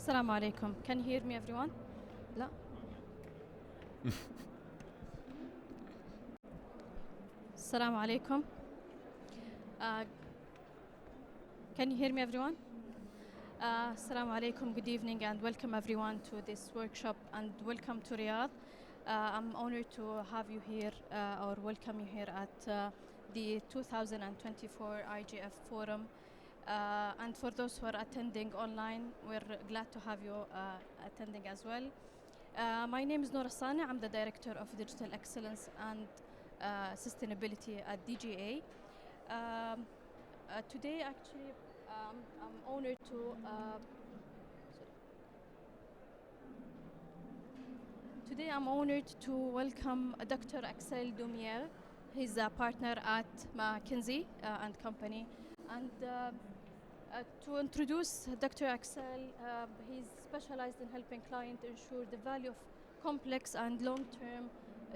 Assalamu alaikum. Can you hear me, everyone? لا. Assalamu alaikum. Can you hear me, everyone? Assalamu alaikum. Good evening and welcome everyone to this workshop and welcome to Riyadh. I'm honored to have you here or welcome you here at the 2024 IGF Forum. And for those who are attending online, we're glad to have you attending as well. My name is Noor Sani. I'm the Director of Digital Excellence and Sustainability at DGA. Today, actually, I'm honored to Today I'm honored to welcome Dr. Axel Dumier. He's a partner at McKinsey and Company. And to introduce Dr. Axel, he's specialized in helping clients ensure the value of complex and long-term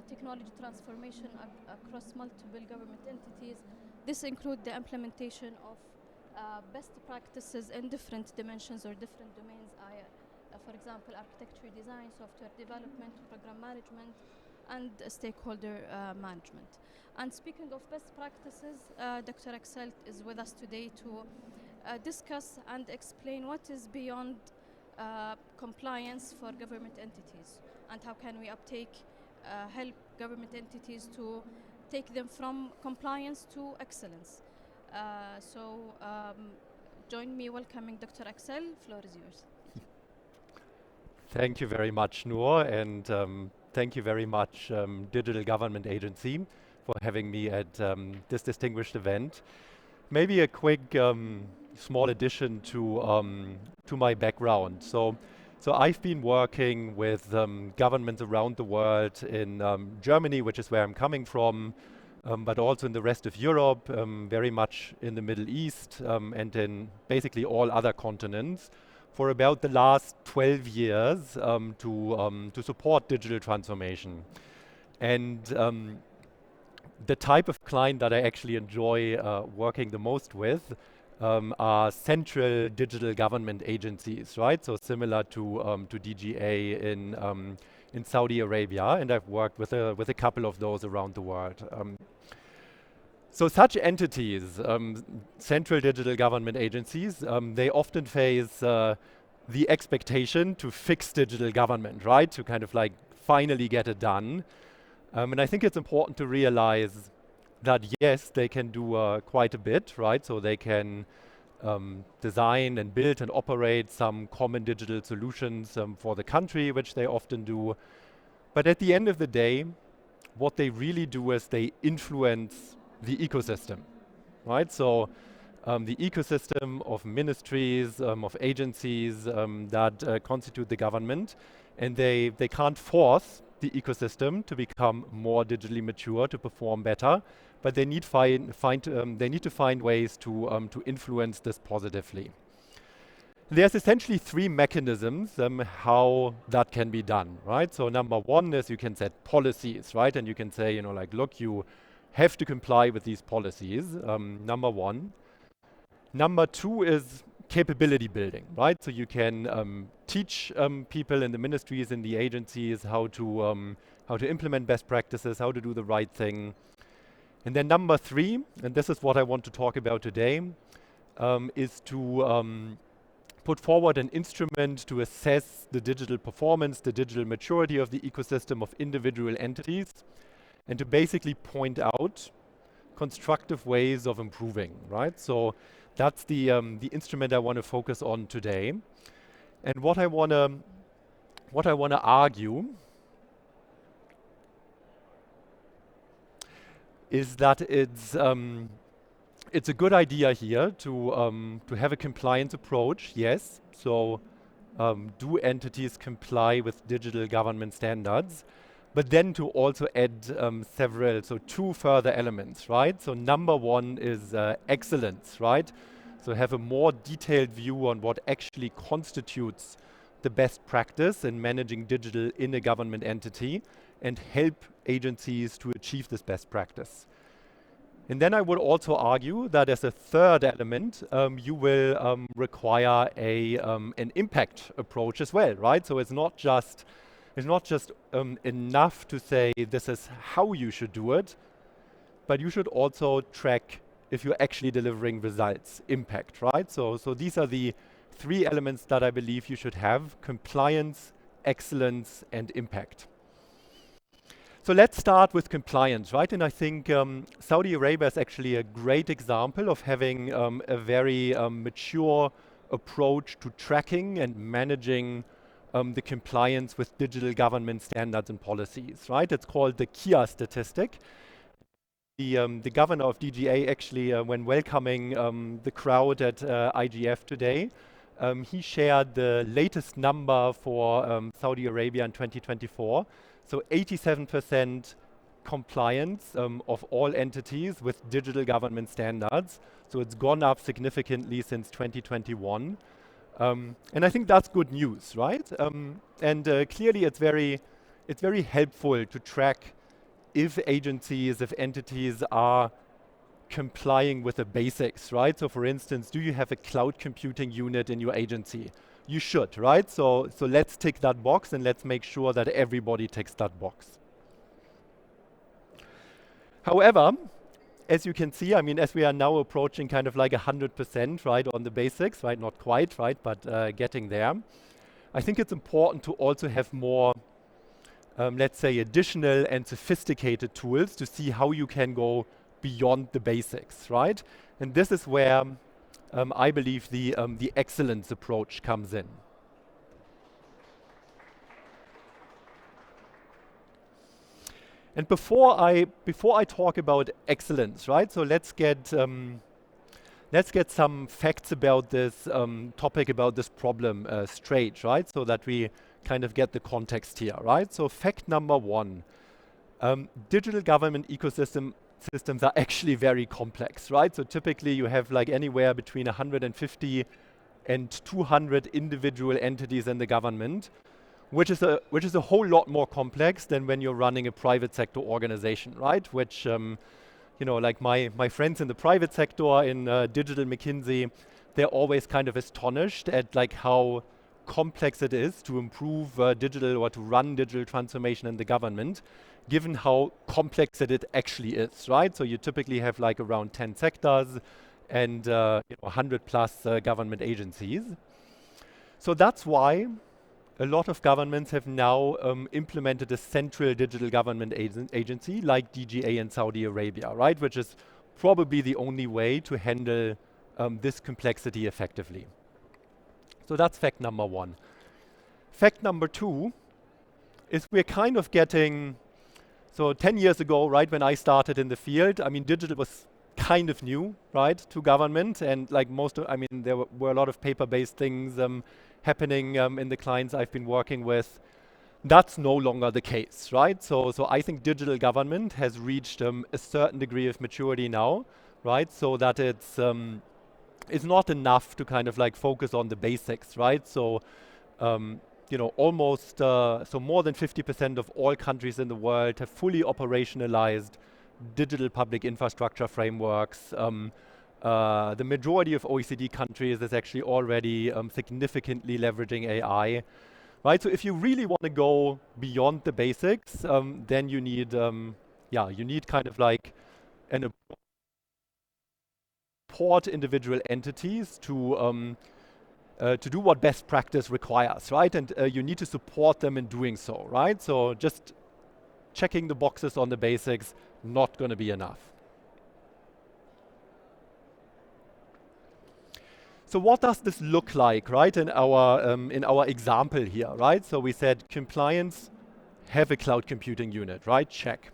technology transformation across multiple government entities. This includes the implementation of best practices in different dimensions or different domains. For example, architecture design, software development, program management, and stakeholder management. And speaking of best practices, Dr. Axel is with us today to discuss and explain what is beyond compliance for government entities and how can we help government entities to take them from compliance to excellence. Join me welcoming Dr. Axel. Floor is yours. Thank you very much, Noor, and thank you very much, Digital Government Agency, for having me at this distinguished event. Maybe a quick small addition to my background. So I've been working with governments around the world in Germany, which is where I'm coming from, but also in the rest of Europe, very much in the Middle East, and in basically all other continents, for about the last 12 years to support digital transformation. And the type of client that I actually enjoy working the most with are central digital government agencies, right? So similar to DGA in Saudi Arabia, and I've worked with a couple of those around the world. So such entities, central digital government agencies, they often face the expectation to fix digital government, right? To kind of like finally get it done. And I think it's important to realize that yes, they can do quite a bit, right? So they can design and build and operate some common digital solutions for the country, which they often do. But at the end of the day, what they really do is they influence the ecosystem, right? So the ecosystem of ministries, of agencies that constitute the government, and they can't force the ecosystem to become more digitally mature, to perform better, but they need to find ways to influence this positively. There's essentially three mechanisms how that can be done, right? So number one is you can set policies, right? And you can say, you know, like, look, you have to comply with these policies, number one. Number two is capability building, right? So you can teach people in the ministries, in the agencies, how to implement best practices, how to do the right thing. And then number three, and this is what I want to talk about today, is to put forward an instrument to assess the digital performance, the digital maturity of the ecosystem of individual entities, and to basically point out constructive ways of improving, right? So that's the instrument I want to focus on today. And what I want to argue is that it's a good idea here to have a compliance approach, yes. So do entities comply with digital government standards? But then to also add two further elements, right? So number one is excellence, right? So have a more detailed view on what actually constitutes the best practice in managing digital in a government entity and help agencies to achieve this best practice. And then I would also argue that as a third element, you will require an impact approach as well, right? So it's not just enough to say this is how you should do it, but you should also track if you're actually delivering results, impact, right? So these are the three elements that I believe you should have: compliance, excellence, and impact. So let's start with compliance, right? And I think Saudi Arabia is actually a great example of having a very mature approach to tracking and managing the compliance with digital government standards and policies, right? It's called the KIA statistic. The governor of DGA actually, when welcoming the crowd at IGF today, he shared the latest number for Saudi Arabia in 2024. So 87% compliance of all entities with digital government standards. So it's gone up significantly since 2021. And I think that's good news, right? And clearly it's very helpful to track if agencies, if entities are complying with the basics, right? So for instance, do you have a cloud computing unit in your agency? You should, right? So let's tick that box and let's make sure that everybody ticks that box. However, as you can see, I mean, as we are now approaching kind of like 100%, right, on the basics, right? Not quite, right, but getting there. I think it's important to also have more, let's say, additional and sophisticated tools to see how you can go beyond the basics, right? And this is where I believe the excellence approach comes in. And before I talk about excellence, right? So let's get some facts about this topic, about this problem straight, right? So that we kind of get the context here, right? So fact number one, digital government systems are actually very complex, right? So typically you have like anywhere between 150 and 200 individual entities in the government, which is a whole lot more complex than when you're running a private sector organization, right? Which, you know, like my friends in the private sector in digital McKinsey, they're always kind of astonished at like how complex it is to improve digital or to run digital transformation in the government, given how complex it actually is, right? So you typically have like around 10 sectors and 100 plus government agencies. So that's why a lot of governments have now implemented a central digital government agency like DGA in Saudi Arabia, right? Which is probably the only way to handle this complexity effectively. So that's fact number one. Fact number two is we're kind of getting, so 10 years ago, right, when I started in the field, I mean, digital was kind of new, right, to government, and like there were a lot of paper-based things happening in the clients I've been working with. That's no longer the case, right? So I think digital government has reached a certain degree of maturity now, right? So that it's not enough to kind of like focus on the basics, right? So almost so more than 50% of all countries in the world have fully operationalized digital public infrastructure frameworks. The majority of OECD countries is actually already significantly leveraging AI, right? So if you really want to go beyond the basics, then you need kind of like an support individual entities to do what best practice requires, right? And you need to support them in doing so, right? So just checking the boxes on the basics, not going to be enough. So what does this look like, right, in our example here, right? So we said compliance, have a cloud computing unit, right? Check.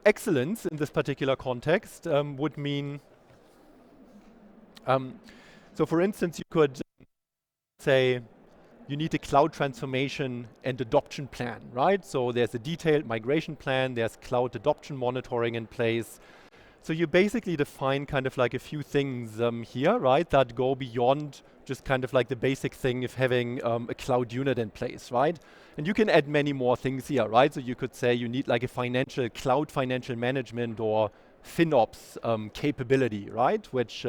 Excellence in this particular context would mean, so for instance, you could say you need a cloud transformation and adoption plan, right? So there's a detailed migration plan, there's cloud adoption monitoring in place. So you basically define kind of like a few things here, right, that go beyond just kind of like the basic thing of having a cloud unit in place, right? And you can add many more things here, right? So you could say you need like a cloud financial management or FinOps capability, right? Which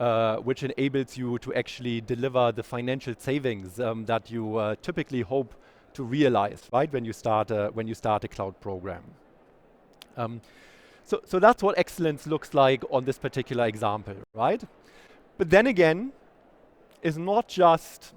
enables you to actually deliver the financial savings that you typically hope to realize, right? When you start a cloud program. So that's what excellence looks like on this particular example, right? But then again, it's not just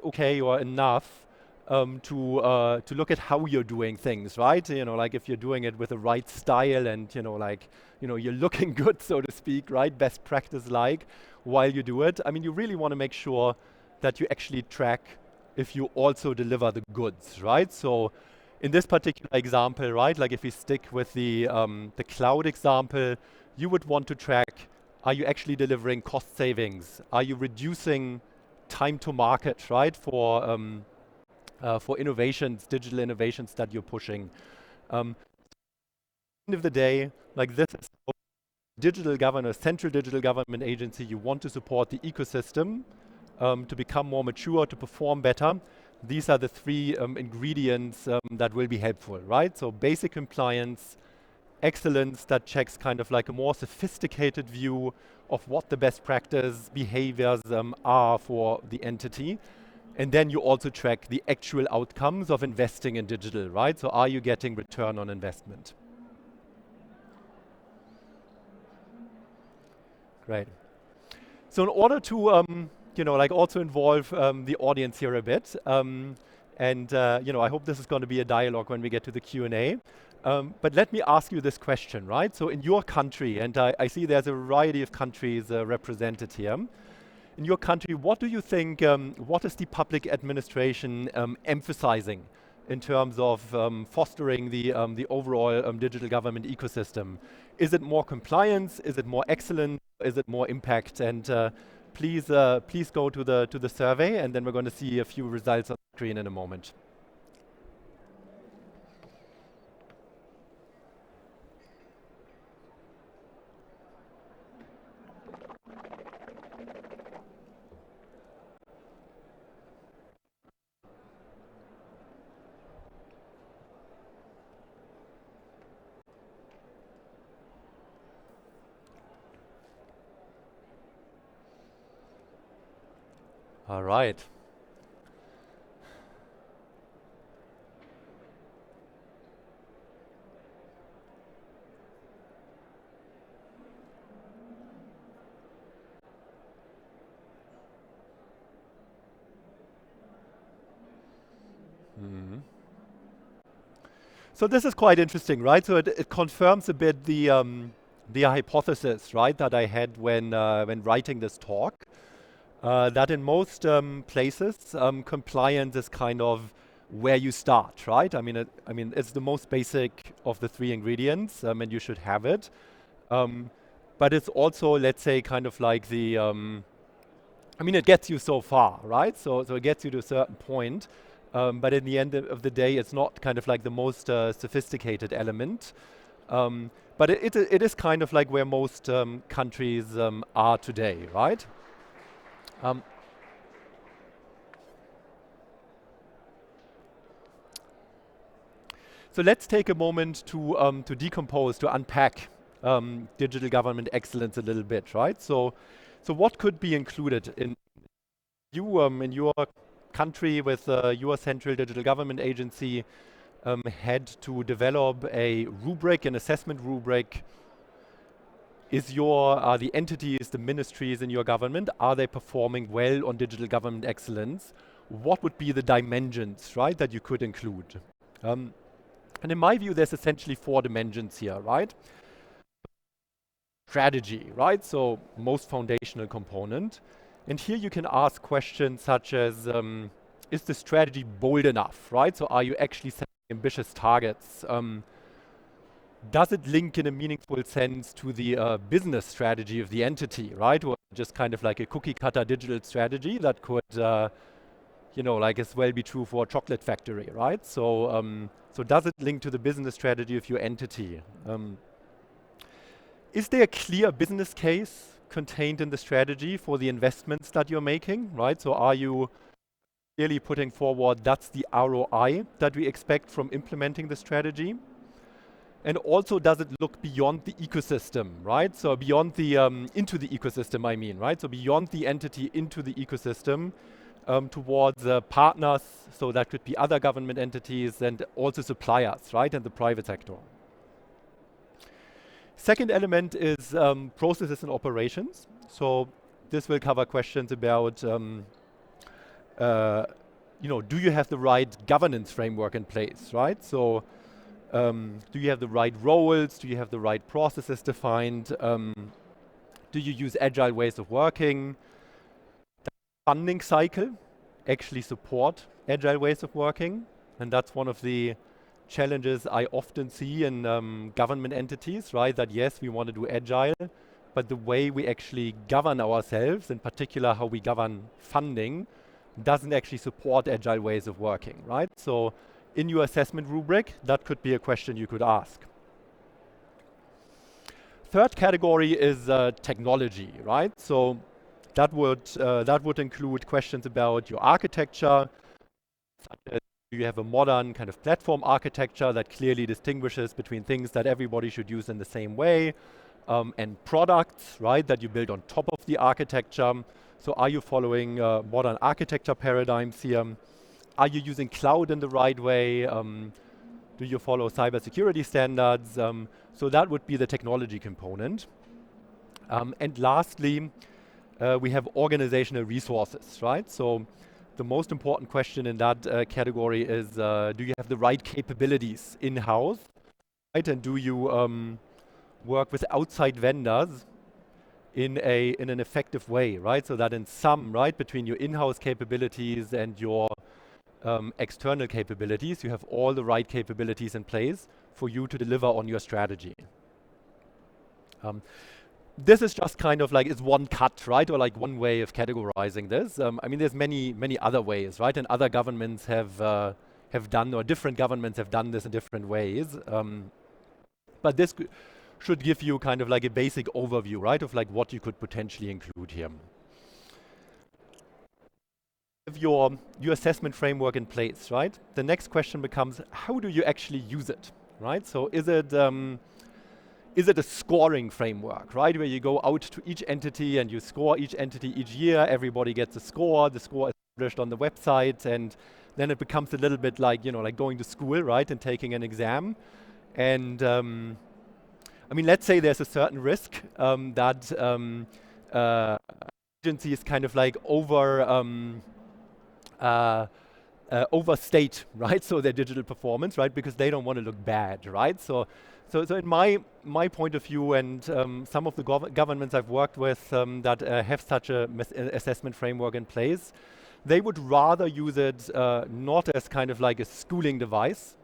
okay or enough to look at how you're doing things, right? You know, like if you're doing it with the right style and you're looking good, so to speak, right? Best practice like while you do it. I mean, you really want to make sure that you actually track if you also deliver the goods, right? So in this particular example, right, like if we stick with the cloud example, you would want to track, are you actually delivering cost savings? Are you reducing time to market, right, for innovations, digital innovations that you're pushing? At the end of the day, like this is central digital government agency, you want to support the ecosystem to become more mature, to perform better. These are the three ingredients that will be helpful, right? So basic compliance, excellence that checks kind of like a more sophisticated view of what the best practice behaviors are for the entity. And then you also track the actual outcomes of investing in digital, right? So are you getting return on investment? Great. So in order to also involve the audience here a bit, I hope this is going to be a dialogue when we get to the Q&A. But let me ask you this question, right? So in your country, and I see there's a variety of countries represented here. In your country, what do you think, what is the public administration emphasizing in terms of fostering the overall digital government ecosystem? Is it more compliance? Is it more excellence? Is it more impact? And please go to the survey, and then we're going to see a few results on the screen in a moment. All right. So this is quite interesting, right? So it confirms a bit the hypothesis, right, that I had when writing this talk, that in most places, compliance is kind of where you start, right? I mean, it's the most basic of the three ingredients, and you should have it. But it's also, let's say, kind of like it gets you so far, right? So it gets you to a certain point. But in the end of the day, it's not kind of like the most sophisticated element. But it is kind of like where most countries are today, right? So let's take a moment to decompose, to unpack digital government excellence a little bit, right? So what could be included in your country with your central digital government agency had to develop a rubric, an assessment rubric. Are the entities, the ministries in your government, are they performing well on digital government excellence? What would be the dimensions, right, that you could include? And in my view, there's essentially 4 dimensions here, right? Strategy, right? So most foundational component. And here you can ask questions such as, is the strategy bold enough, right? So are you actually setting ambitious targets? Does it link in a meaningful sense to the business strategy of the entity, right? Or just kind of like a cookie cutter digital strategy that could, like as well be true for a chocolate factory, right? So does it link to the business strategy of your entity? Is there a clear business case contained in the strategy for the investments that you're making, right? So are you clearly putting forward that's the ROI that we expect from implementing the strategy? And also, does it look beyond the ecosystem, right? So beyond the, into the ecosystem, I mean, right? So beyond the entity into the ecosystem, towards partners, so that could be other government entities and also suppliers, right? And the private sector. Second element is processes and operations. So this will cover questions about, do you have the right governance framework in place, right? So do you have the right roles? Do you have the right processes defined? Do you use agile ways of working? The funding cycle actually support agile ways of working, and that's one of the challenges I often see in government entities, right? That yes, we want to do agile, but the way we actually govern ourselves, in particular how we govern funding, doesn't actually support agile ways of working, right? So in your assessment rubric, that could be a question you could ask. Third category is technology, right? So that would include questions about your architecture, such as do you have a modern kind of platform architecture that clearly distinguishes between things that everybody should use in the same way, and products, right, that you build on top of the architecture. So are you following modern architecture paradigms here? Are you using cloud in the right way? Do you follow cybersecurity standards? So that would be the technology component. And lastly, we have organizational resources, right? So the most important question in that category is, do you have the right capabilities in-house, right? And do you work with outside vendors in an effective way, right? So that in sum, right, between your in-house capabilities and your external capabilities, you have all the right capabilities in place for you to deliver on your strategy. This is just kind of like, it's one cut, right? Or like one way of categorizing this. I mean, there's many other ways, right? And other governments have done, or different governments have done this in different ways. But this should give you kind of like a basic overview, right? Of like what you could potentially include here. Have your assessment framework in place, right? The next question becomes, how do you actually use it, right? So is it a scoring framework, right? Where you go out to each entity and you score each entity each year, everybody gets a score, the score is published on the website, and then it becomes a little bit like, like going to school, right? And taking an exam. And I mean, let's say there's a certain risk that agencies kind of like overstate, right? So their digital performance, right? Because they don't want to look bad, right? So in my point of view, and some of the governments I've worked with that have such a assessment framework in place, they would rather use it not as kind of like a schooling device,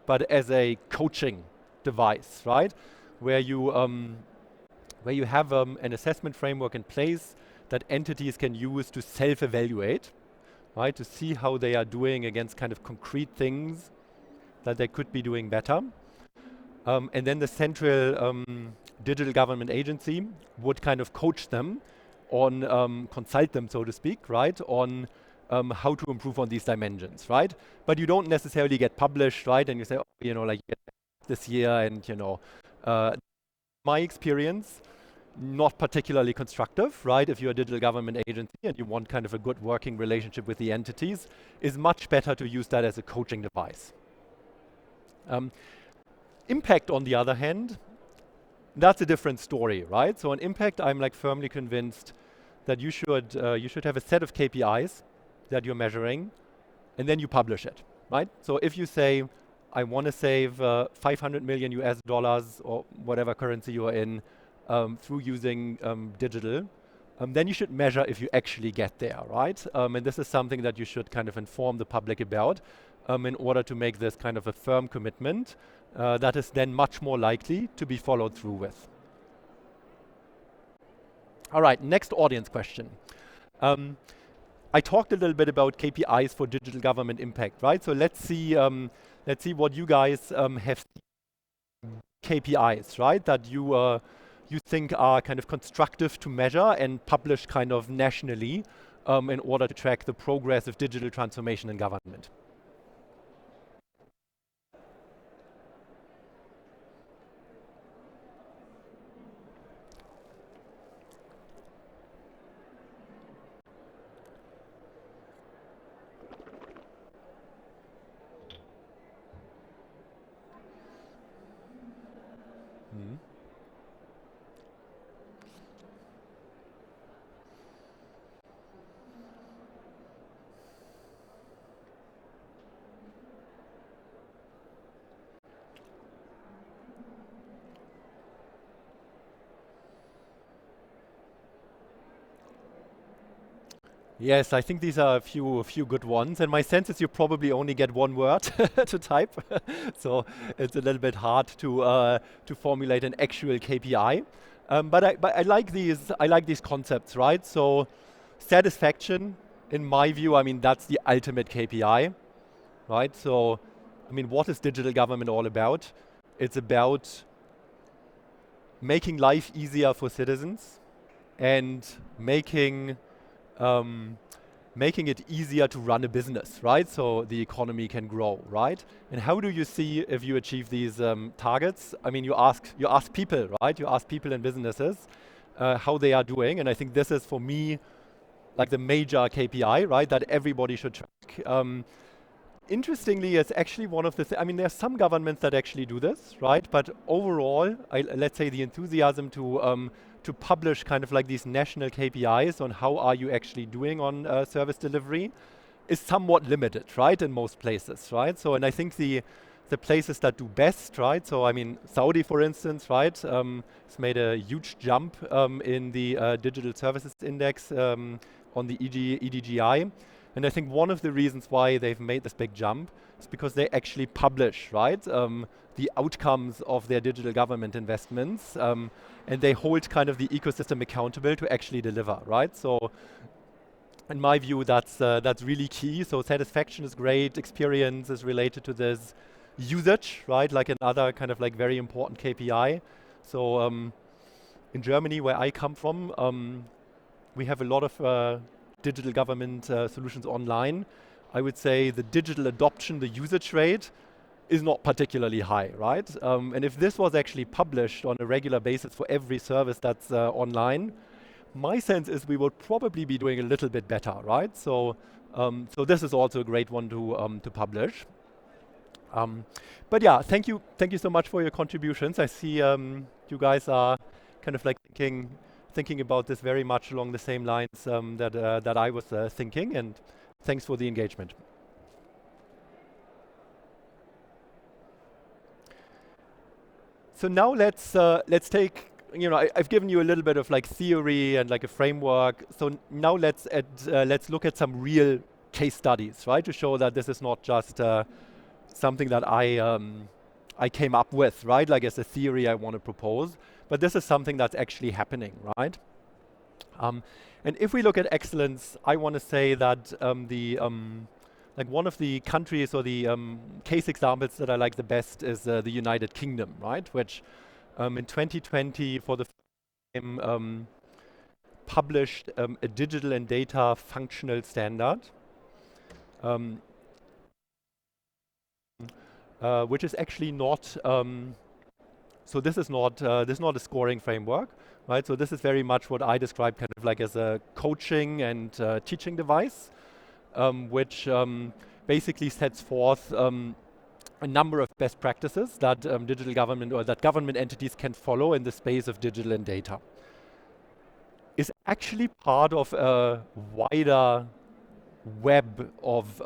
but as a coaching device, right? Where you have an assessment framework in place that entities can use to self-evaluate, right? To see how they are doing against kind of concrete things that they could be doing better. And then the central digital government agency would kind of coach them on, consult them, so to speak, right? On how to improve on these dimensions, right? But you don't necessarily get published, right? And you say, oh, like this year, and my experience, not particularly constructive, right? If you're a digital government agency and you want kind of a good working relationship with the entities, is much better to use that as a coaching device. Impact, on the other hand, that's a different story, right? So on impact, I'm like firmly convinced that you should have a set of KPIs that you're measuring, and then you publish it, right? So if you say, I want to save 500 million US dollars or whatever currency you are in through using digital, then you should measure if you actually get there, right? And this is something that you should kind of inform the public about in order to make this kind of a firm commitment that is then much more likely to be followed through with. All right, next audience question. I talked a little bit about KPIs for digital government impact, right? So let's see what you guys have KPIs, right? That you you think are kind of constructive to measure and publish kind of nationally in order to track the progress of digital transformation in government? Mhm. Yes, I think these are a few good ones, and my sense is you probably only get one word to type, so it's a little bit hard to formulate an actual KPI. But I like these concepts, right? So satisfaction, in my view, I mean that's the ultimate KPI, right? So I mean, what is digital government all about? It's about making life easier for citizens and um, making it easier to run a business, right? So the economy can grow, right? And how do you see if you achieve these targets? I mean, you ask people, right? You ask people in businesses how they are doing, and I think this is for me like the major KPI, right? That everybody should track. Interestingly, it's actually one of the. I mean, there are some governments that actually do this, right? But overall, let's say the enthusiasm to publish kind of like these national KPIs on how are you actually doing on service delivery is somewhat limited, right? In most places, right? So, and I think the places that do best, right? So, I mean, Saudi, for instance, right, has made a huge jump in the digital services index on the EDGI. And I think one of the reasons why they've made this big jump is because they actually publish, right, the outcomes of their digital government investments, and they hold kind of the ecosystem accountable to actually deliver, right? So, in my view, that's really key. So satisfaction is great, experience is related to this, usage, right? Like another kind of like very important KPI. So in Germany, where I come from, we have a lot of digital government solutions online. I would say the digital adoption, the usage rate, is not particularly high, right? And if this was actually published on a regular basis for every service that's online, my sense is we would probably be doing a little bit better, right? So, so this is also a great one to publish. But yeah, thank you so much for your contributions. I see you guys are kind of like thinking about this very much along the same lines that I was thinking, and thanks for the engagement. So now let's take, you know, I've given you a little bit of like theory and like a framework. So now let's look at some real case studies, right, to show that this is not just something that I came up with, right, like as a theory I want to propose, but this is something that's actually happening, right? And if we look at excellence, I want to say that like one of the countries or the case examples that I like the best is the United Kingdom, right? Which in 2020 for the first time published a digital and data functional standard, um, which is actually not. So this is not a scoring framework, right? So this is very much what I describe kind of like as a coaching and teaching device, which basically sets forth a number of best practices that digital government or that government entities can follow in the space of digital and data. Is actually part of a wider web of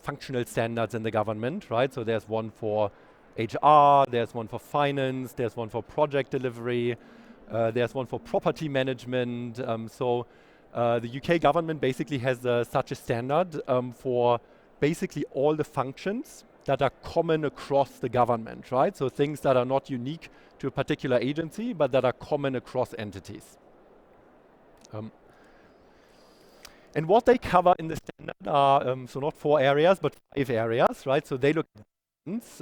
functional standards in the government, right? So there's one for HR, there's one for finance, there's one for project delivery, there's one for property management. The UK government basically has such a standard for basically all the functions that are common across the government, right? So things that are not unique to a particular agency, but that are common across entities. And what they cover in the standard are, so not 4 areas, but 5 areas, right? So they look at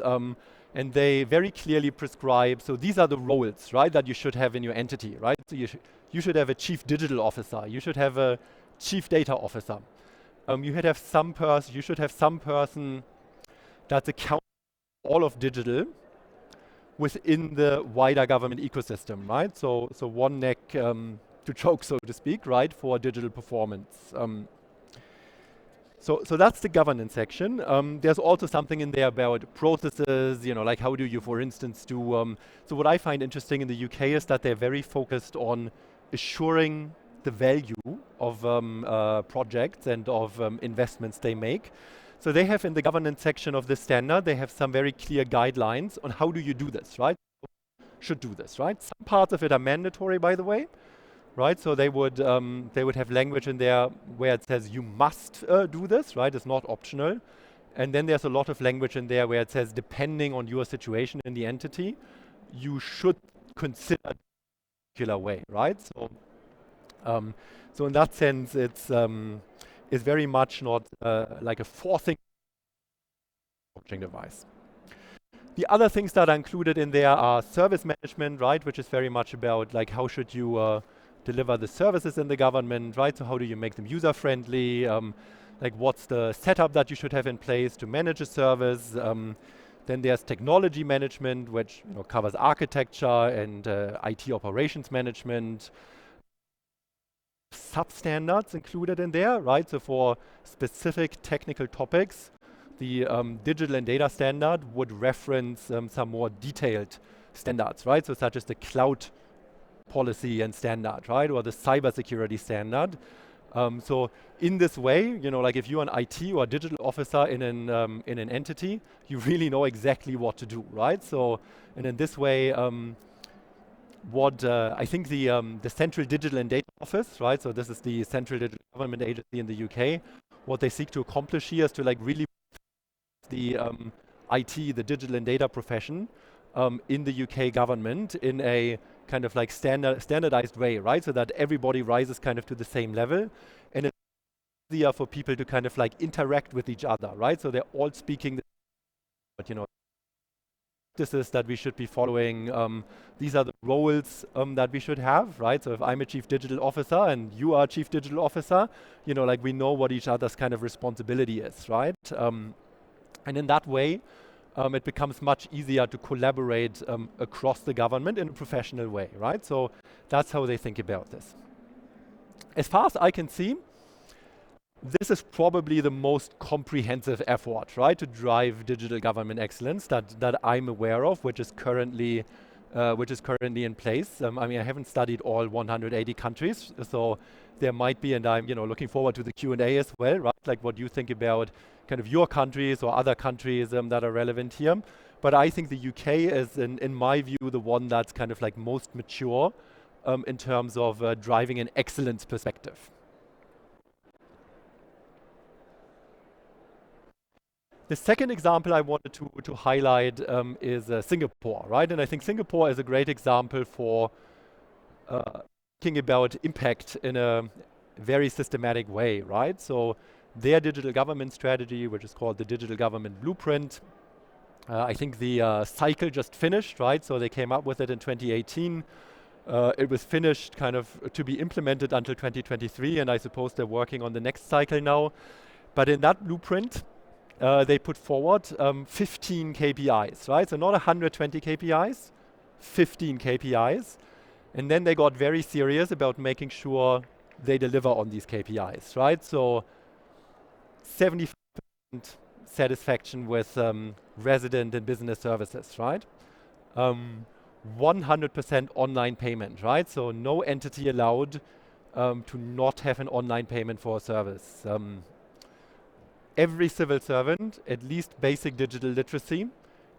and they very clearly prescribe, so these are the roles, right, that you should have in your entity, right? So you should have a chief digital officer, you should have a chief data officer. You should have some person that's accountable for all of digital within the wider government ecosystem, right? So one neck to choke, so to speak, right, for digital performance. So that's the governance section. There's also something in there about processes, like how do you, for instance, do... so what I find interesting in the UK is that they're very focused on assuring the value of projects and of investments they make. So they have in the governance section of this standard, they have some very clear guidelines on how do you do this, right? Should do this, right? Some parts of it are mandatory, by the way. Right, so they would have language in there where it says you must do this, right? It's not optional. And then there's a lot of language in there where it says depending on your situation in the entity, you should consider a particular way, right? So in that sense, it's very much not like a forcing coaching device. The other things that are included in there are service management, right? Which is very much about like how should you deliver the services in the government, right? So how do you make them user-friendly? Like what's the setup that you should have in place to manage a service? Then there's technology management, which covers architecture and IT operations management. Substandards included in there, right? So for specific technical topics, the digital and data standard would reference some more detailed standards, right? So such as the cloud policy and standard, right? Or the cybersecurity standard. So in this way, like if you're an IT or digital officer in an entity, you really know exactly what to do, right? So, and in this way, what I think the Central Digital and Data Office, right? So this is the Central Digital Government Agency in the UK. What they seek to accomplish here is to like really the IT, the digital and data profession in the UK government in a kind of like standardized way, right? So that everybody rises kind of to the same level, and it's easier for people to kind of like interact with each other, right? So they're all speaking, but practices that we should be following. These are the roles that we should have, right? So if I'm a chief digital officer and you are a chief digital officer, like we know what each other's kind of responsibility is, right? And in that way, it becomes much easier to collaborate across the government in a professional way, right? So that's how they think about this. As far as I can see, this is probably the most comprehensive effort, right, to drive digital government excellence that I'm aware of, which is currently in place. I mean, I haven't studied all 180 countries, so there might be, and I'm looking forward to the Q&A as well, right? Like what you think about kind of your countries or other countries that are relevant here. But I think the UK is, in my view, the one that's kind of like most mature in terms of driving an excellence perspective. The second example I wanted to highlight is Singapore, right? And I think Singapore is a great example for thinking about impact in a very systematic way, right? So their digital government strategy, which is called the Digital Government Blueprint, I think the cycle just finished, right? So they came up with it in 2018. It was finished kind of to be implemented until 2023, and I suppose they're working on the next cycle now. But in that blueprint, they put forward 15 KPIs, right? So not 120 KPIs, 15 KPIs. And then they got very serious about making sure they deliver on these KPIs, right? So 75% satisfaction with resident and business services, right? 100% online payment, right? So no entity allowed to not have an online payment for a service. Every civil servant, at least basic digital literacy,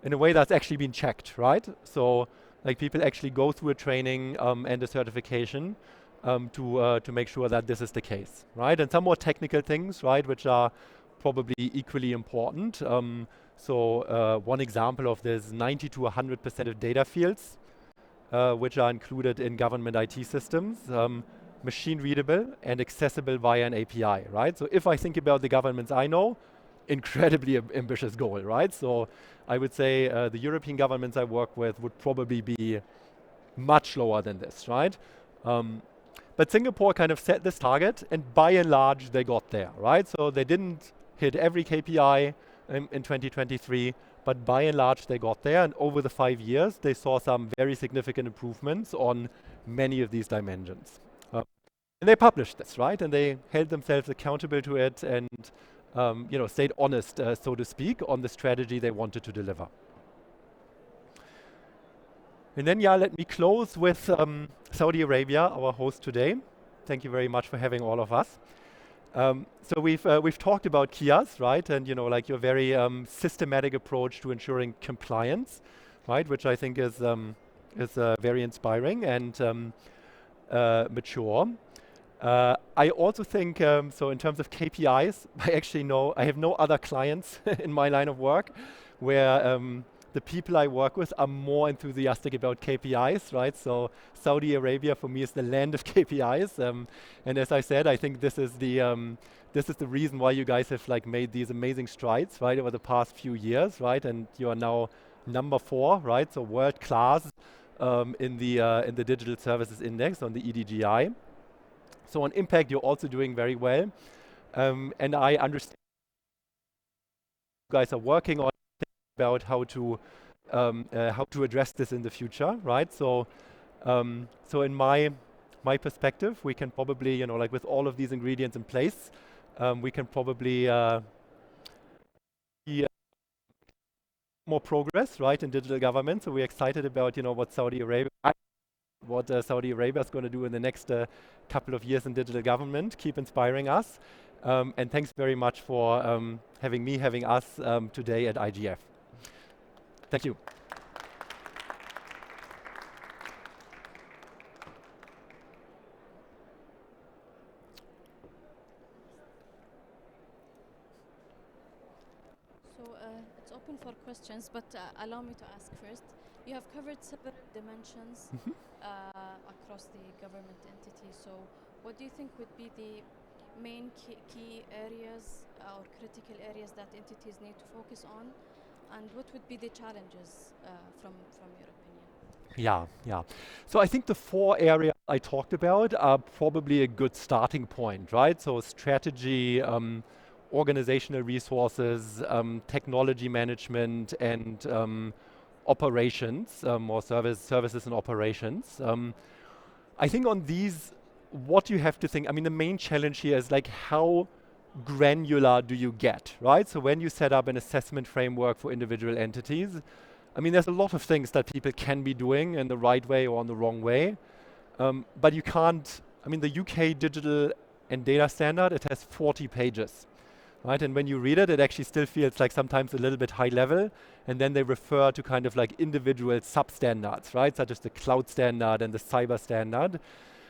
in a way that's actually been checked, right? So like people actually go through a training and a certification to make sure that this is the case, right? And some more technical things, right, which are probably equally important. One example of this, 90 to 100% of data fields, which are included in government IT systems, machine readable and accessible via an API, right? So if I think about the governments I know, incredibly ambitious goal, right? So I would say the European governments I work with would probably be much lower than this, right? But Singapore kind of set this target, and by and large, they got there, right? So they didn't hit every KPI in 2023, but by and large, they got there. And over the 5 years, they saw some very significant improvements on many of these dimensions. And they published this, right? And they held themselves accountable to it and stayed honest, so to speak, on the strategy they wanted to deliver. And then, let me close with Saudi Arabia, our host today. Thank you very much for having all of us. So we've talked about KIAs, right? And your very systematic approach to ensuring compliance, right? Which I think is very inspiring and mature. I also think, so in terms of KPIs, I have no other clients in my line of work where the people I work with are more enthusiastic about KPIs, right? So Saudi Arabia for me is the land of KPIs, and as I said, I think this is the reason why you guys have made these amazing strides, right, over the past few years, right? And you are now number 4, right? So world class in the Digital Services Index on the EDGI. So on impact, you're also doing very well, and I understand you guys are working on about how to address this in the future, right? So, so in my perspective, we can probably, with all of these ingredients in place, we can probably see more progress, right, in digital government. So we're excited about, what Saudi Arabia is going to do in the next couple of years in digital government. Keep inspiring us, and thanks very much for having us today at IGF. Thank you. So it's open for questions, but allow me to ask first. You have covered several dimensions across the government entity. So what do you think would be the main key areas or critical areas that entities need to focus on? And what would be the challenges from your opinion? Yeah. So I think the 4 areas I talked about are probably a good starting point, right? So strategy, organizational resources, technology management, and operations, or services and operations. I think on these, what you have to think, the main challenge here is how granular do you get, right? So when you set up an assessment framework for individual entities, there's a lot of things that people can be doing in the right way or in the wrong way, but you can't, the UK Digital and Data Standard, it has 40 pages, right? And when you read it, it actually still feels like sometimes a little bit high level, and then they refer to kind of individual substandards, right? Such as the cloud standard and the cyber standard.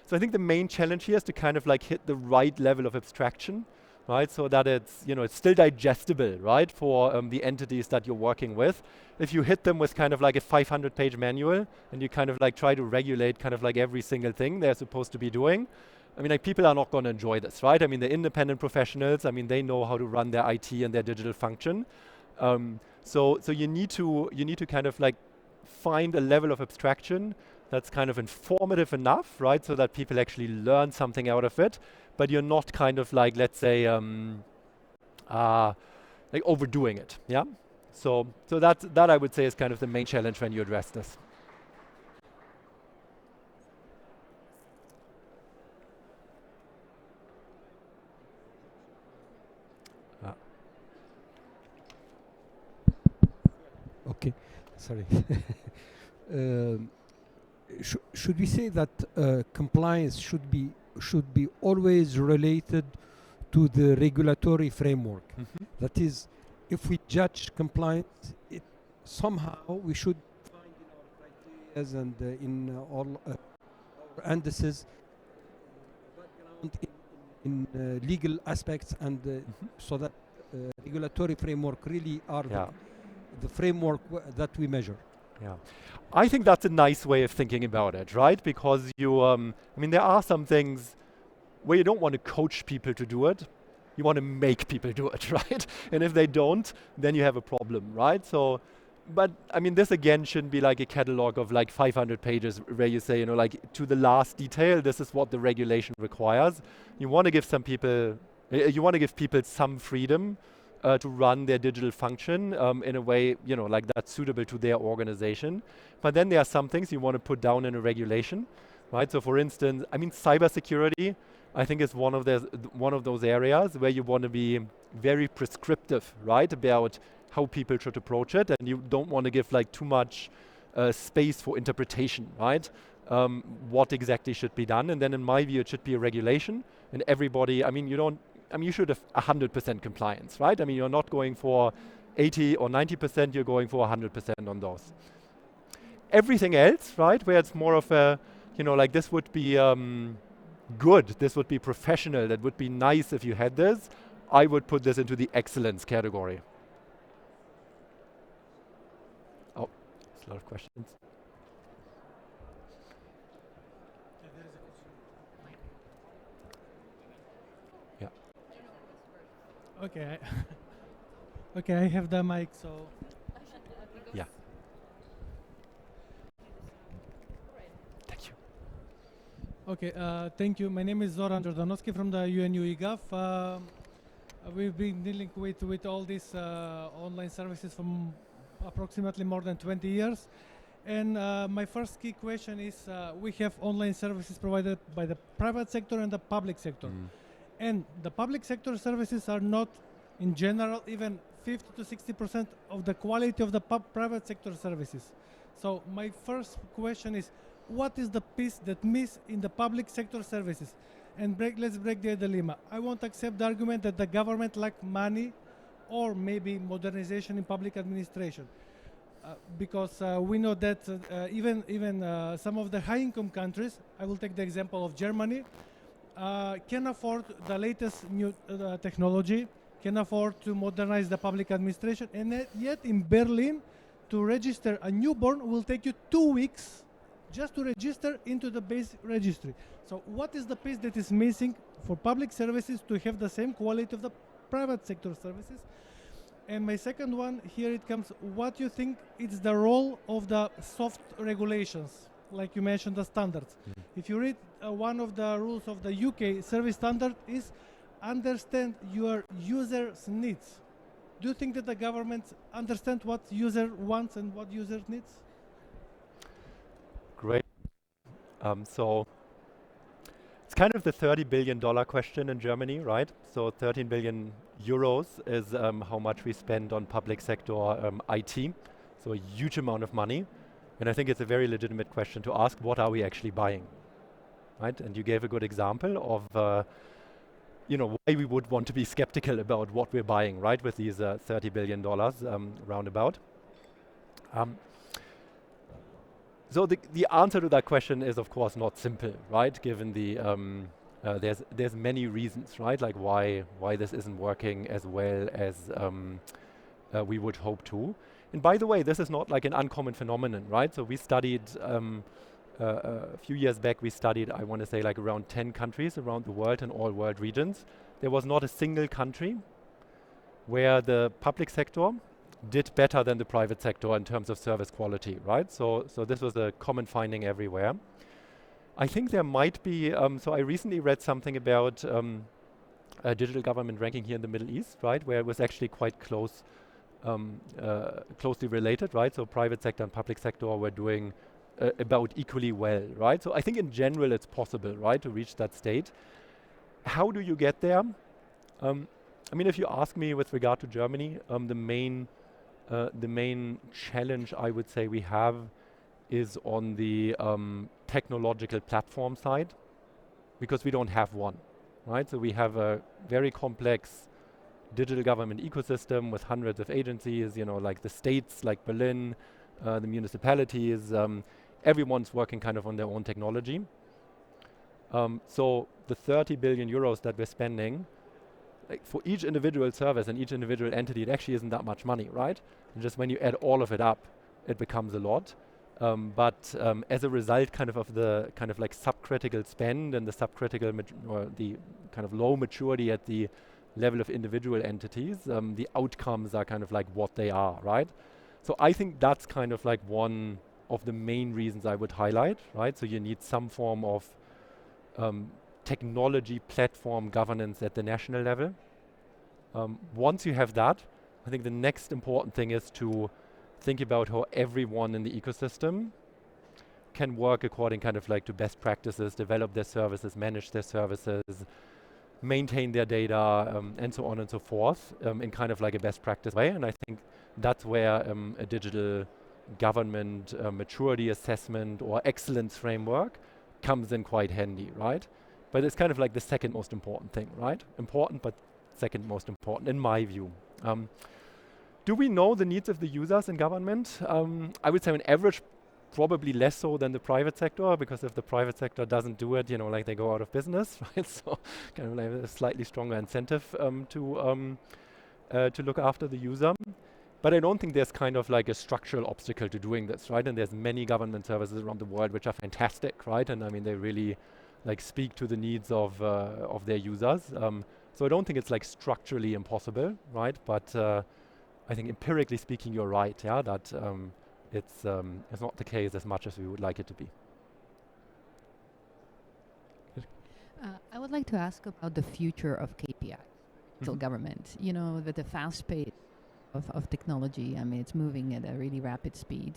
So I think the main challenge here is to kind of hit the right level of abstraction, right? So that it's, it's still digestible, right? For the entities that you're working with. If you hit them with kind of a 500-page manual and you kind of try to regulate kind of every single thing they're supposed to be doing, people are not going to enjoy this, right? The independent professionals, they know how to run their IT and their digital function. So you need to kind of find a level of abstraction that's kind of informative enough, right? So that people actually learn something out of it, but you're not kind of let's say, overdoing it, yeah? So that I would say is kind of the main challenge when you address this. Okay, sorry. Should we say that compliance should be always related to the regulatory framework? That is, if we judge compliance, somehow we should find in our criteria and in all our indices background in legal aspects, and so that regulatory framework really are the framework that we measure. Yeah, I think that's a nice way of thinking about it, right? Because you, there are some things where you don't want to coach people to do it, you want to make people do it, right? And if they don't, then you have a problem, right? So, but I mean, this again shouldn't be like a catalog of like 500 pages where you say, you know, like to the last detail, this is what the regulation requires. You want to give some people, you want to give people some freedom to run their digital function in a way, you know, like that's suitable to their organization. But then there are some things you want to put down in a regulation, right? So for instance, I mean, cybersecurity, I think is one of those areas where you want to be very prescriptive, right, about how people should approach it, and you don't want to give like too much space for interpretation, right? What exactly should be done, and then in my view, it should be a regulation, and everybody. I mean, you should have 100% compliance, right? I mean, you're not going for 80 or 90%. You're going for 100% on those. Everything else, right, where it's more of a, you know, like this would be good. This would be professional. That would be nice if you had this. I would put this into the excellence category. Oh, there's a lot of questions. Yeah. Okay. Okay, I have the mic, so. Yeah. Thank you. Okay, thank you. My name is Zoran Jordanowski from the UNU IGF. We've been dealing with all these online services from approximately more than 20 years. And my first key question is, we have online services provided by the private sector and the public sector. And the public sector services are not, in general, even 50 to 60% of the quality of the private sector services. So my first question is, what is the piece that miss in the public sector services? And let's break the dilemma. I won't accept the argument that the government lack money or maybe modernization in public administration. Because we know that even some of the high-income countries, I will take the example of Germany, can afford the latest new technology, can afford to modernize the public administration, and yet in Berlin, to register a newborn will take you 2 weeks just to register into the base registry. So what is the piece that is missing for public services to have the same quality of the private sector services? And my second one, here it comes, what you think is the role of the soft regulations, like you mentioned, the standards. If you read one of the rules of the UK service standard is understand your user's needs. Do you think that the government understand what user wants and what user needs? Great. So it's kind of the $30 billion question in Germany, right? So 13 billion euros is how much we spend on public sector IT. So a huge amount of money. And I think it's a very legitimate question to ask, what are we actually buying, right? And you gave a good example of why we would want to be skeptical about what we're buying, right? With these $30 billion roundabout. So the answer to that question is, of course, not simple, right? Given the there's many reasons, right? Like why this isn't working as well as we would hope to. And by the way, this is not like an uncommon phenomenon, right? So we studied a few years back. We studied, I want to say, like around 10 countries around the world in all world regions. There was not a single country where the public sector did better than the private sector in terms of service quality, right? So this was a common finding everywhere. I think there might be, so I recently read something about a digital government ranking here in the Middle East, right? Where it was actually quite close, closely related, right? So private sector and public sector were doing about equally well, right? So I think in general it's possible, right, to reach that state. How do you get there? I mean, if you ask me with regard to Germany, the main challenge I would say we have is on the technological platform side, because we don't have one, right? So we have a very complex digital government ecosystem with hundreds of agencies, like the states, like Berlin, the municipalities, everyone's working kind of on their own technology. So the 30 billion euros that we're spending, like for each individual service and each individual entity, it actually isn't that much money, right? And just when you add all of it up, it becomes a lot. But as a result of the kind of like subcritical spend and the subcritical or the kind of low maturity at the level of individual entities, the outcomes are kind of like what they are, right? So I think that's kind of like one of the main reasons I would highlight, right? So you need some form of technology platform governance at the national level. Once you have that, I think the next important thing is to think about how everyone in the ecosystem can work according kind of like to best practices, develop their services, manage their services, maintain their data, and so on and so forth, in kind of like a best practice way. And I think that's where a digital government maturity assessment or excellence framework comes in quite handy, right? But it's kind of like the second most important thing, right? Important, but second most important in my view. Do we know the needs of the users in government? I would say on average, probably less so than the private sector, because if the private sector doesn't do it, like they go out of business, right? So kind of like a slightly stronger incentive to look after the user. But I don't think there's kind of like a structural obstacle to doing this, right? And there's many government services around the world which are fantastic, right? And I mean, they really like speak to the needs of their users. So I don't think it's like structurally impossible, right? But I think empirically speaking, you're right, yeah, that it's not the case as much as we would like it to be. I would like to ask about the future of KPI, digital government. With the fast pace of technology, I mean, it's moving at a really rapid speed.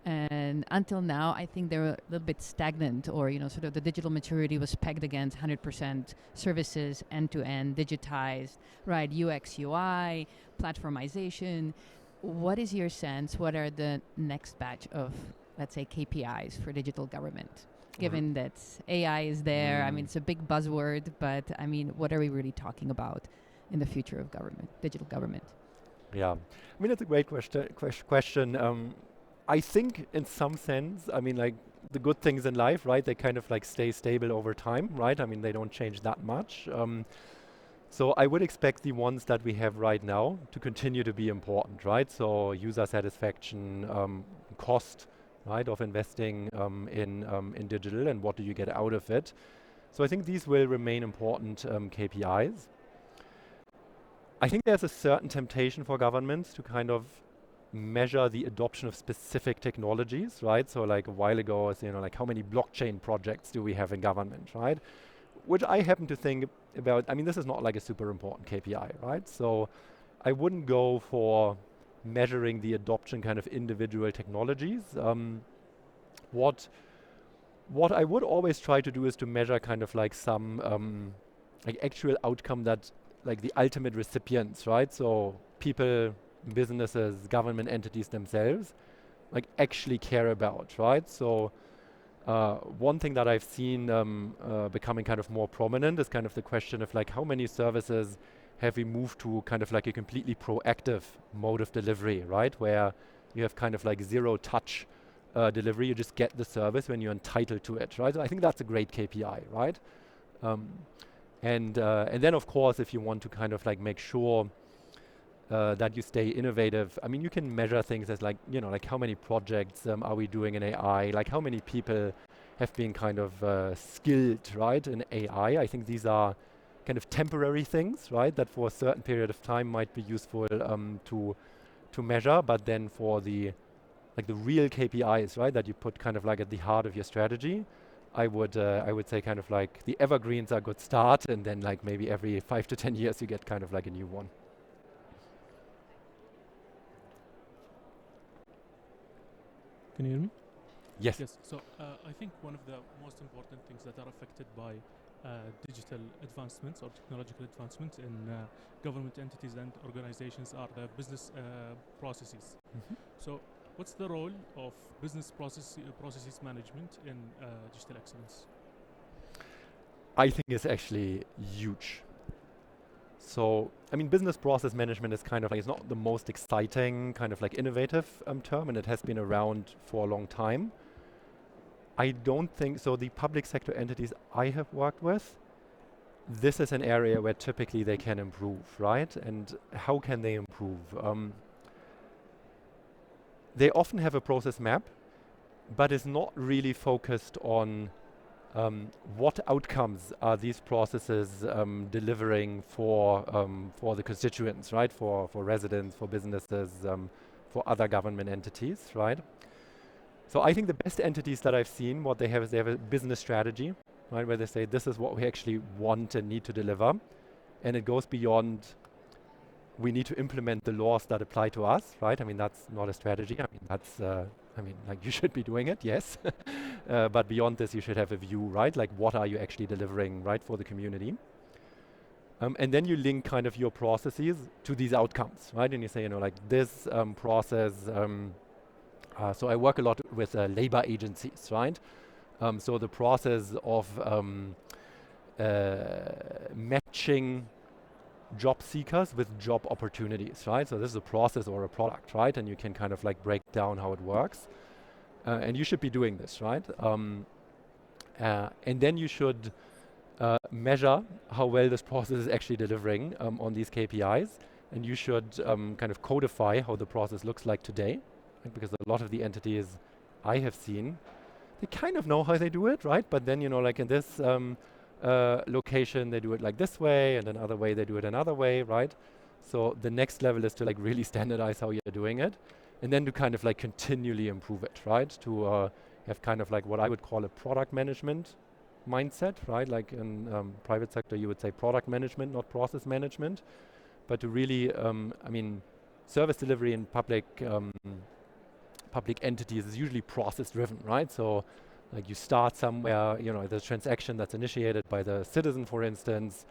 And until now, I think they were a little bit stagnant, or sort of the digital maturity was pegged against 100% services, end-to-end, digitized, right? UX, UI, platformization. What is your sense? What are the next batch of, let's say, KPIs for digital government? Given that AI is there, I mean, it's a big buzzword, but I mean, what are we really talking about in the future of government, digital government? Yeah, I mean, it's a great question. I think in some sense, I mean, like the good things in life, right? They kind of like stay stable over time, right? I mean, they don't change that much. So I would expect the ones that we have right now to continue to be important, right? So user satisfaction, cost, right, of investing in digital, and what do you get out of it. So I think these will remain important KPIs. I think there's a certain temptation for governments to kind of measure the adoption of specific technologies, right? So like a while ago, was, like how many blockchain projects do we have in government, right? Which I happen to think about, I mean, this is not like a super important KPI, right? So I wouldn't go for measuring the adoption kind of individual technologies. What I would always try to do is to measure kind of like some like actual outcome that like the ultimate recipients, right? So people, businesses, government entities themselves, like actually care about, right? So one thing that I've seen becoming kind of more prominent is kind of the question of like how many services have we moved to kind of like a completely proactive mode of delivery, right? Where you have kind of like zero touch delivery, you just get the service when you're entitled to it, right? So I think that's a great KPI, right? And then of course, if you want to kind of like make sure that you stay innovative, I mean, you can measure things as like, like how many projects are we doing in AI, like how many people have been kind of skilled, right, in AI. I think these are kind of temporary things, right, that for a certain period of time might be useful to measure, but then for the real KPIs, right, that you put kind of like at the heart of your strategy, I would say kind of like the evergreens are a good start, and then like maybe every 5 to 10 years you get kind of like a new one. Can you hear me? Yes. Yes. So I think one of the most important things that are affected by digital advancements or technological advancements in government entities and organizations are the business processes. Mm-hmm. So what's the role of business processes management in digital excellence? I think it's actually huge. So, I mean, business process management is kind of like, it's not the most exciting, kind of like innovative term, and it has been around for a long time. I don't think, so the public sector entities I have worked with, this is an area where typically they can improve, right? And how can they improve? They often have a process map, but it's not really focused on What outcomes are these processes delivering for the constituents, right? For residents, for businesses, for other government entities, right? So I think the best entities that I've seen, what they have is they have a business strategy, right? Where they say, this is what we actually want and need to deliver. And it goes beyond, we need to implement the laws that apply to us, right? I mean, that's not a strategy. I mean, that's, like you should be doing it, yes. But beyond this, you should have a view, right? Like what are you actually delivering, right, for the community? And then you link kind of your processes to these outcomes, right? And you say, like this process, so I work a lot with labor agencies, right? So the process of matching job seekers with job opportunities, right? So this is a process or a product, right? And you can kind of like break down how it works. And you should be doing this, right? And then you should measure how well this process is actually delivering on these KPIs. And you should kind of codify how the process looks like today, right? Because a lot of the entities I have seen, they kind of know how they do it, right? But then, like in this location, they do it like this way, and another way they do it another way, right? So the next level is to like really standardize how you're doing it, and then to kind of like continually improve it, right? To have kind of like what I would call a product management mindset, right? Like in private sector, you would say product management, not process management, but to really, service delivery in public entities is usually process driven, right? So like you start somewhere, the transaction that's initiated by the citizen, for instance,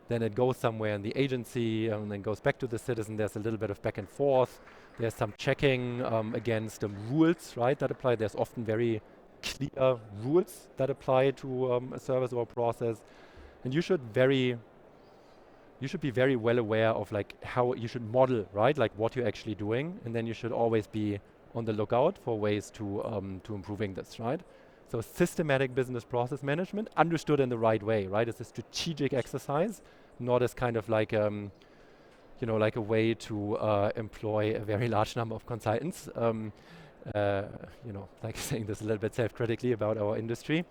then it goes somewhere in the agency and then goes back to the citizen. There's a little bit of back and forth. There's some checking against rules, right, that apply. There's often very clear rules that apply to a service or a process. And you should be very well aware of like how you should model, right, like what you're actually doing. And then you should always be on the lookout for ways to improving this, right? So systematic business process management, understood in the right way, right? It's a strategic exercise, not as kind of like, like a way to employ a very large number of consultants. Like saying this a little bit self-critically about our industry.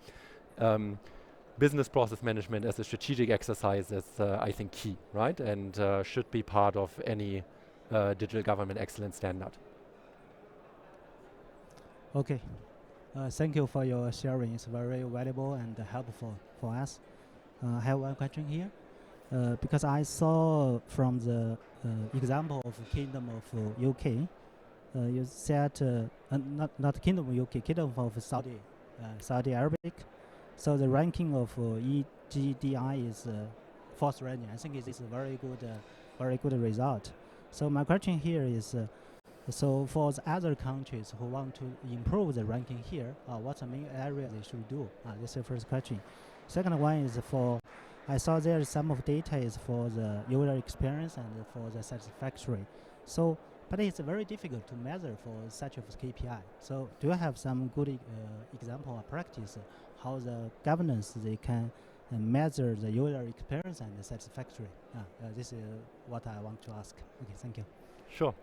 Business process management as a strategic exercise is, I think, key, right? And should be part of any digital government excellence standard. Okay. Thank you for your sharing. It's very valuable and helpful for us. I have one question here. Because I saw from the example of Kingdom of UK, you said, not Kingdom of UK, Kingdom of Saudi Arabic. So the ranking of EGDI is fourth ranking. I think it is a very good result. So my question here is, so for the other countries who want to improve the ranking here, what's the main area they should do? This is the first question. Second one is I saw there some of data is for the user experience and for the satisfactory. So, but it's very difficult to measure for such of KPI. So do you have some good example or practice how the governance they can measure the user experience and the satisfactory? This is what I want to ask. Okay, thank you. Sure.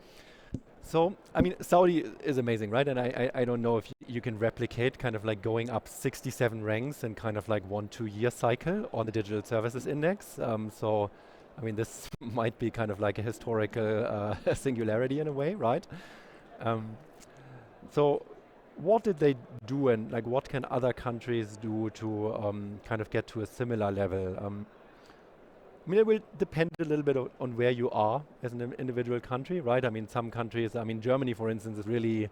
So, Saudi is amazing, right? And I don't know if you can replicate kind of like going up 67 ranks in kind of like 1-2 year cycle on the Digital Services Index. This might be kind of like a historical singularity in a way, right? So what did they do and like what can other countries do to kind of get to a similar level? It will depend a little bit on where you are as an individual country, right? Some countries, Germany, for instance, is really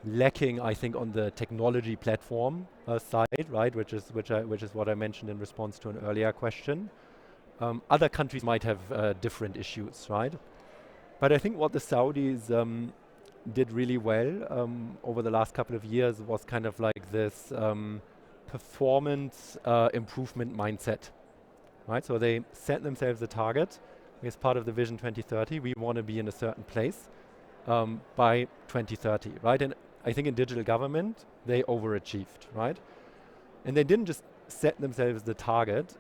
lacking, I think, on the technology platform side, right? Which is what I mentioned in response to an earlier question. Other countries might have different issues, right? But I think what the Saudis did really well over the last couple of years was kind of like this performance improvement mindset. Right, so they set themselves a target as part of the Vision 2030. We want to be in a certain place by 2030, right? And I think in digital government, they overachieved, right? And they didn't just set themselves the target.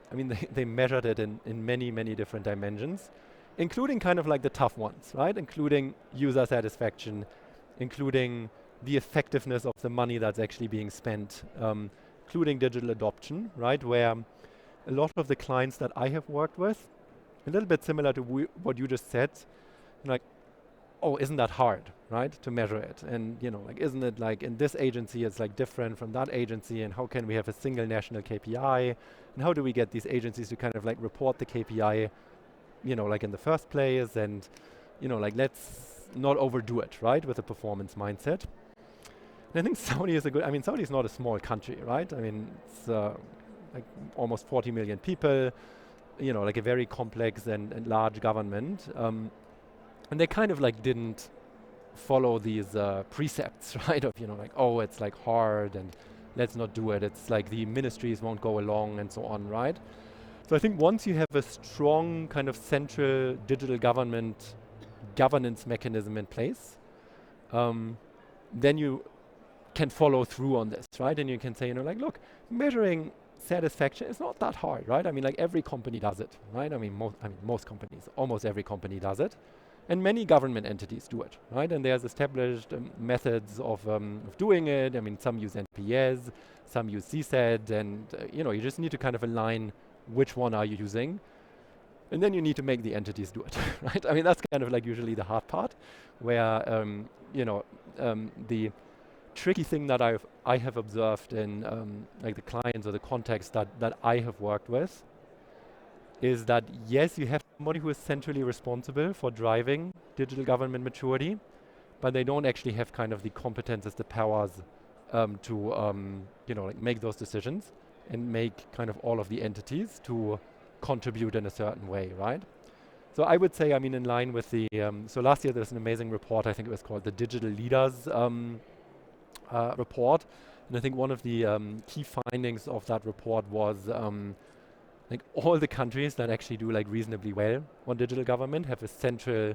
They measured it in many, many different dimensions, including kind of like the tough ones, right? Including user satisfaction, including the effectiveness of the money that's actually being spent, including digital adoption, right? Where a lot of the clients that I have worked with, a little bit similar to what you just said, like, oh, isn't that hard, right, to measure it? And like, isn't it like in this agency it's like different from that agency, and how can we have a single national KPI? And how do we get these agencies to kind of like report the KPI, like in the first place? And like, let's not overdo it, right, with a performance mindset. And I think Saudi is Saudi is not a small country, right? I mean, it's like almost 40 million people, like a very complex and large government. And they kind of like didn't follow these precepts, right? Of, like, oh, it's like hard and let's not do it. It's like the ministries won't go along and so on, right? So I think once you have a strong kind of central digital government governance mechanism in place, then you can follow through on this, right? And you can say, like, look, measuring satisfaction is not that hard, right? I mean, like, every company does it, right? Most companies, almost every company does it. And many government entities do it, right? And there's established methods of doing it. I mean, some use NPS, some use CSAT, and you just need to kind of align which one are you using. And then you need to make the entities do it, right? I mean, that's kind of like usually the hard part, where the tricky thing that I have observed in like the clients or the context that I have worked with is that, yes, you have somebody who is centrally responsible for driving digital government maturity, but they don't actually have kind of the competences, the powers to like make those decisions and make kind of all of the entities to contribute in a certain way, right? So I would say, I mean, in line with the, so last year there was an amazing report, I think it was called the Digital Leaders report. And I think one of the key findings of that report was like all the countries that actually do like reasonably well on digital government have a central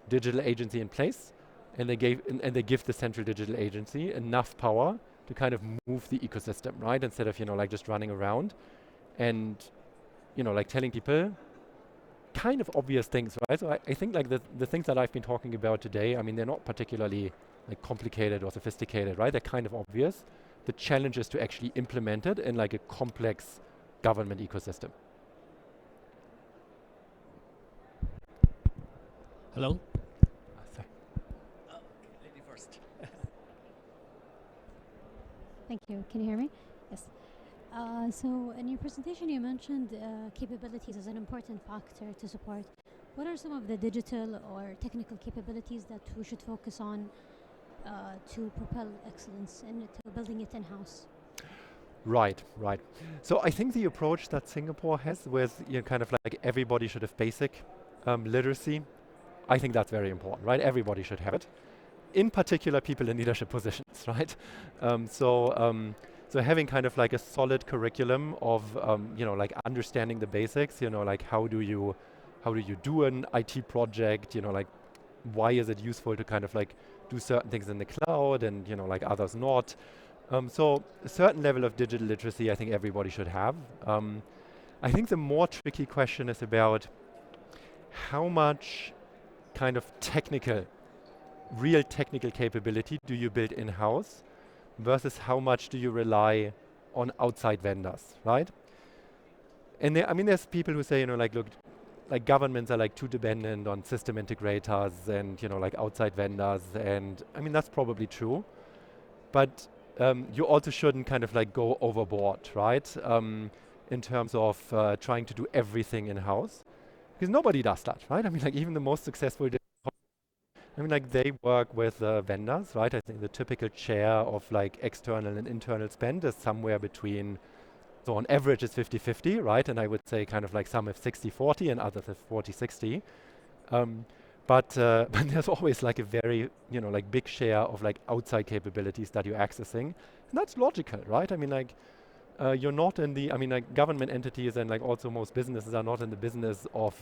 digital agency in place, and they give the central digital agency enough power to kind of move the ecosystem, right? Instead of like just running around and like telling people kind of obvious things, right? So I think like the things that I've been talking about today, I mean, they're not particularly like complicated or sophisticated, right? They're kind of obvious. The challenge is to actually implement it in like a complex government ecosystem. Hello? Sorry. Lady first. Thank you. Can you hear me? Yes. So in your presentation, you mentioned capabilities as an important factor to support. What are some of the digital or technical capabilities that we should focus on to propel excellence and to building it in-house? Right. So I think the approach that Singapore has with kind of like everybody should have basic literacy, I think that's very important, right? Everybody should have it. In particular, people in leadership positions, right? So having kind of like a solid curriculum of like understanding the basics, like how do you do an IT project, like why is it useful to kind of like do certain things in the cloud and like others not. So a certain level of digital literacy I think everybody should have. I think the more tricky question is about how much kind of real technical capability do you build in-house versus how much do you rely on outside vendors, right? And there's people who say, like, look, like governments are like too dependent on system integrators and like outside vendors, and I mean that's probably true, but you also shouldn't kind of like go overboard, right? In terms of trying to do everything in-house, because nobody does that, right? I mean, like even the most successful, like they work with vendors, right? I think the typical share of like external and internal spend is somewhere between, so on average it's 50-50, right? And I would say kind of like some have 60-40 and others have 40-60. But there's always like a very, like big share of like outside capabilities that you're accessing. And that's logical, right? I mean, like you're not in the, like government entities and like also most businesses are not in the business of,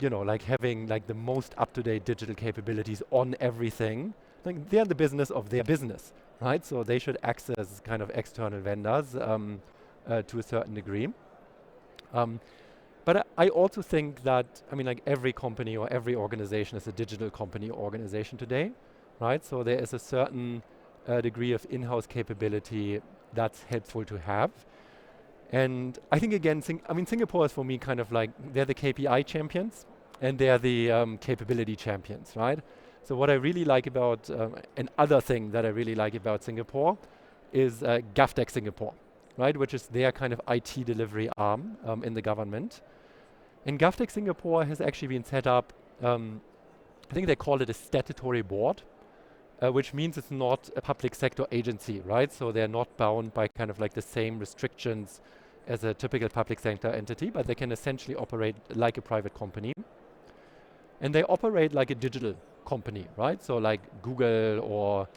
like having like the most up-to-date digital capabilities on everything. Like they're in the business of their business, right? So they should access kind of external vendors to a certain degree. But I also think that, like every company or every organization is a digital company or organization today, right? So there is a certain degree of in-house capability that's helpful to have. And I think again, Singapore is for me kind of like, they're the KPI champions and they're the capability champions, right? So what I really like about, another thing that I really like about Singapore is GovTech Singapore, right? Which is their kind of IT delivery arm in the government. And GovTech Singapore has actually been set up, I think they call it a statutory board, which means it's not a public sector agency, right? So they're not bound by kind of like the same restrictions as a typical public sector entity, but they can essentially operate like a private company. And they operate like a digital company, right? So like Google or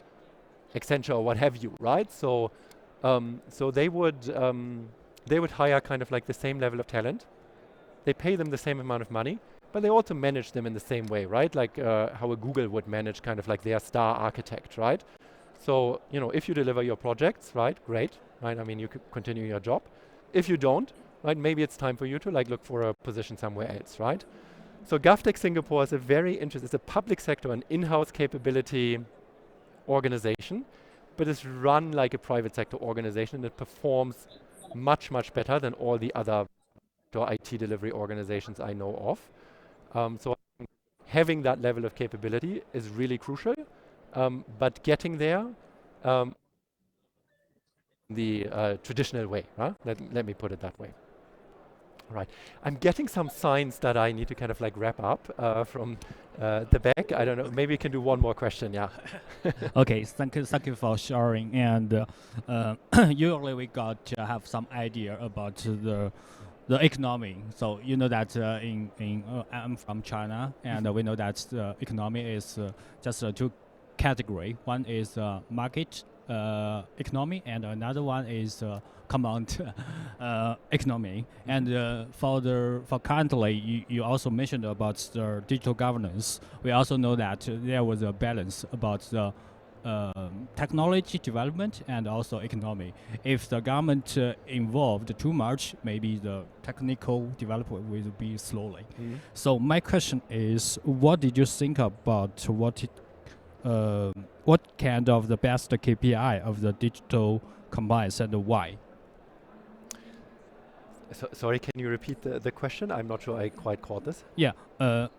Accenture or what have you, right? So, so they would hire kind of like the same level of talent. They pay them the same amount of money, but they also manage them in the same way, right? Like how a Google would manage kind of like their star architect, right? So, you know, if you deliver your projects, right, great, right? I mean, you could continue your job. If you don't, right, maybe it's time for you to like look for a position somewhere else, right? So GovTech Singapore is a very interesting, it's a public sector and in-house capability organization, but it's run like a private sector organization and it performs much, much better than all the other IT delivery organizations I know of. So having that level of capability is really crucial, but getting there the traditional way, huh? Let me put it that way. Right, I'm getting some signs that I need to kind of like wrap up from the back. I don't know, maybe we can do one more question, yeah. Okay, thank you for sharing. And usually we got to have some idea about the economy. So you know that I'm from China, and we know that the economy is just two category. One is market economy, and another one is command economy. And for currently, you also mentioned about the digital governance. We also know that there was a balance about the technology development and also economy. If the government involved too much, maybe the technical development will be slowly. So my question is, what did you think about what kind of the best KPI of the digital compliance and why? Sorry, can you repeat the question? I'm not sure I quite caught this. Yeah,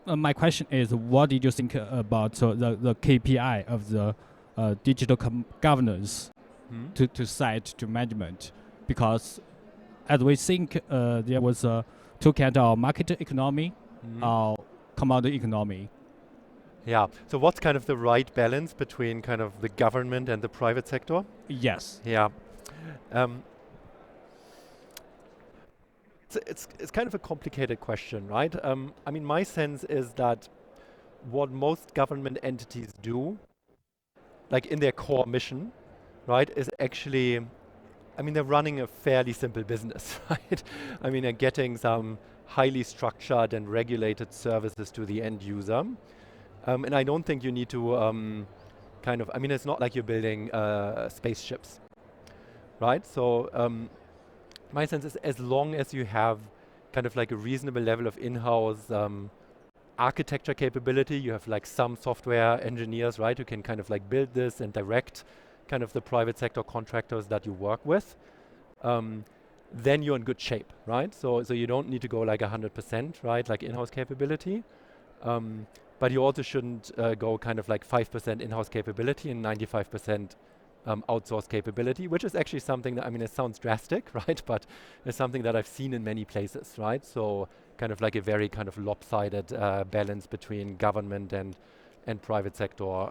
my question is, what did you think about the KPI of the digital governance to site to management? Because as we think there was two kinds of market economy or commodity economy. Yeah, so what's kind of the right balance between kind of the government and the private sector? Yes. Yeah. It's kind of a complicated question, right? I mean, my sense is that what most government entities do, like in their core mission, right, is actually, I mean, they're running a fairly simple business, right? I mean, they're getting some highly structured and regulated services to the end user. And I don't think you need to kind of, I mean, it's not like you're building spaceships, right? So my sense is as long as you have kind of like a reasonable level of in-house architecture capability, you have like some software engineers, right, who can kind of like build this and direct kind of the private sector contractors that you work with, then you're in good shape, right? So you don't need to go like 100%, right, like in-house capability. But you also shouldn't go kind of like 5% in-house capability and 95% outsourced capability, which is actually something that, I mean, it sounds drastic, right? But it's something that I've seen in many places, right? So kind of like a very kind of lopsided balance between government and private sector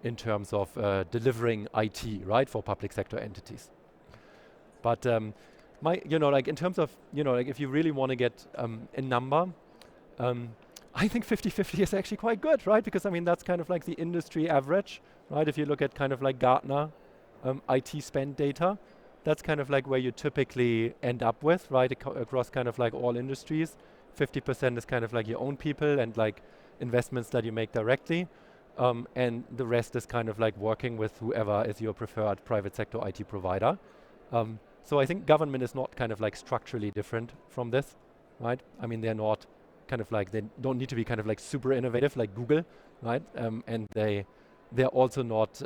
in terms of delivering IT, right, for public sector entities. But you know, like in terms of, you know, like if you really want to get a number, I think 50-50 is actually quite good, right? Because I mean, that's kind of like the industry average, right? If you look at kind of like Gartner IT spend data, that's kind of like where you typically end up with, right? Across kind of like all industries. 50% is kind of like your own people and like investments that you make directly. And the rest is kind of like working with whoever is your preferred private sector IT provider. So I think government is not kind of like structurally different from this, right? I mean, they're not kind of like, they don't need to be kind of like super innovative like Google, right? And they're also not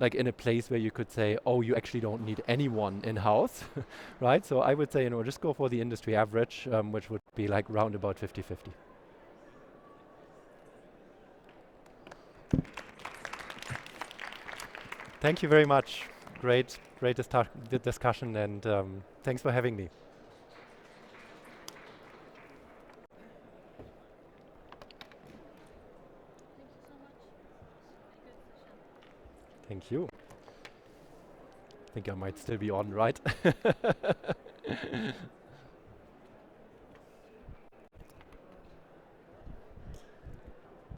like in a place where you could say, oh, you actually don't need anyone in-house, right? So I would say, just go for the industry average, which would be like round about 50-50. Thank you very much. Great discussion, and thanks for having me. Thank you. I think I might still be on, right?